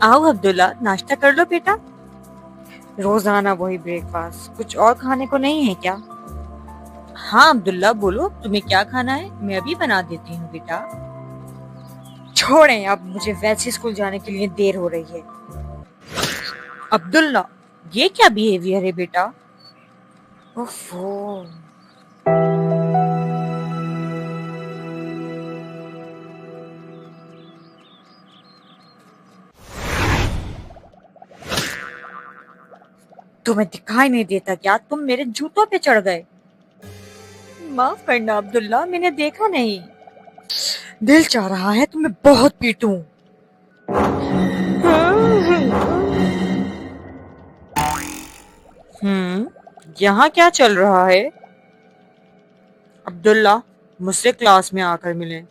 आओ अब्दुल्ला, नाश्ता कर लो बेटा। रोजाना वही ब्रेकफास्ट, कुछ और खाने को नहीं है क्या? हाँ अब्दुल्ला, बोलो तुम्हें क्या खाना है, मैं अभी बना देती हूँ बेटा। छोड़ें, अब मुझे वैसे स्कूल जाने के लिए देर हो रही है। अब्दुल्ला, ये क्या बिहेवियर है बेटा? ओफो। तुम्हें दिखाई नहीं देता क्या? तुम मेरे जूतों पे चढ़ गए। माफ करना अब्दुल्ला, मैंने देखा नहीं। दिल चाह रहा है तुम्हें बहुत पीटूं। यहाँ क्या चल रहा है? अब्दुल्ला, मुझसे क्लास में आकर मिलें।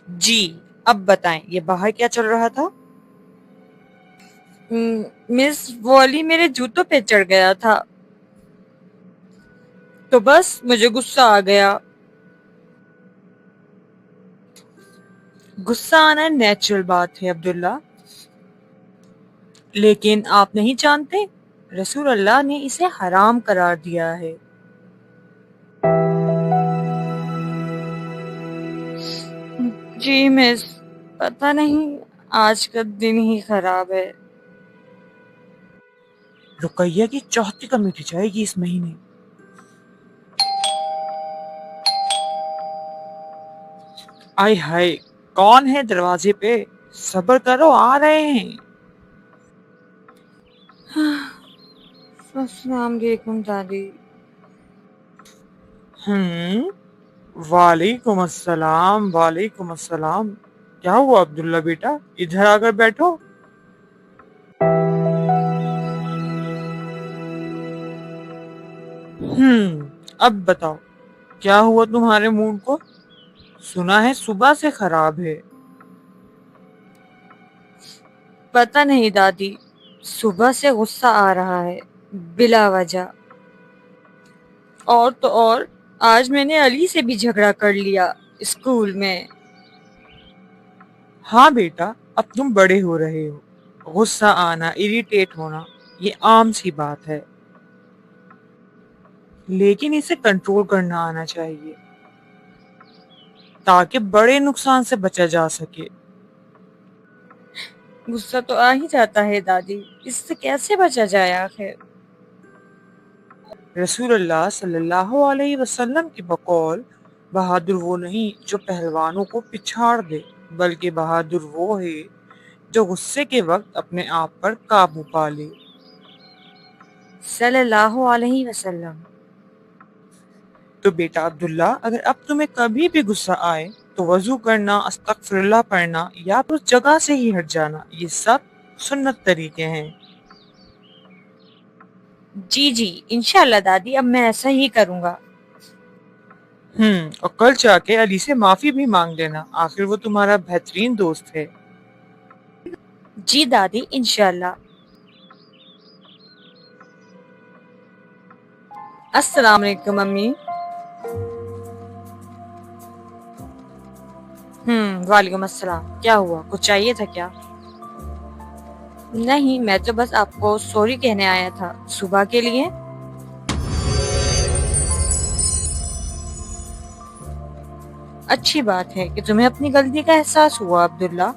जी, अब बताएं, ये बाहर क्या चल रहा था? मिस, वॉली मेरे जूतों पे चढ़ गया था, तो बस मुझे गुस्सा आ गया। गुस्सा आना नेचुरल बात है अब्दुल्ला, लेकिन आप नहीं जानते, रसूल अल्लाह ने इसे हराम करार दिया है। जी मिस, पता नहीं, आज का दिन ही खराब है। रुकैया की चौथी कमेटी जाएगी इस महीने। आय हाय, कौन है दरवाजे पे? सब्र करो, आ रहे हैं। अस्सलाम वालेकुम दादी। वालेकुम अस्सलाम, वालेकुम अस्सलाम। क्या हुआ अब्दुल्ला बेटा, इधर आकर बैठो। अब बताओ, क्या हुआ तुम्हारे मूड को? सुना है सुबह से खराब है। पता नहीं दादी, सुबह से गुस्सा आ रहा है बिला वजह। और तो और, आज मैंने अली से भी झगड़ा कर लिया स्कूल में। हाँ बेटा, अब तुम बड़े हो रहे हो, गुस्सा आना, इरिटेट होना, ये आम सी बात है, लेकिन इसे कंट्रोल करना आना चाहिए ताकि बड़े नुकसान से बचा जा सके। गुस्सा तो आ ही जाता है दादी, इससे कैसे बचा जाए आखिर? रसूल अल्लाह सल्लल्लाहु अलैहि वसल्लम की बकौल, बहादुर वो नहीं जो पहलवानों को पिछाड़ दे, बल्कि बहादुर वो है जो गुस्से के वक्त अपने आप पर काबू पा ले। सल्लल्लाहु अलैहि वसल्लम। तो बेटा अब्दुल्ला, अगर अब तुम्हें कभी भी गुस्सा आए तो वजू करना, अस्तगफिरुल्लाह पढ़ना या तो उस जगह से ही हट जाना, ये सब सुन्नत तरीके हैं। जी जी, इंशाल्लाह दादी, अब मैं ऐसा ही करूंगा। और कल जाके अली से माफी भी मांग लेना, आखिर वो तुम्हारा बेहतरीन दोस्त है। जी दादी, इंशाल्लाह। अस्सलाम वालेकुम मम्मी। वालेकुम अस्सलाम। क्या हुआ, कुछ चाहिए था क्या? नहीं, मैं तो बस आपको सॉरी कहने आया था सुबह के लिए। अच्छी बात है कि तुम्हें अपनी गलती का एहसास हुआ अब्दुल्ला।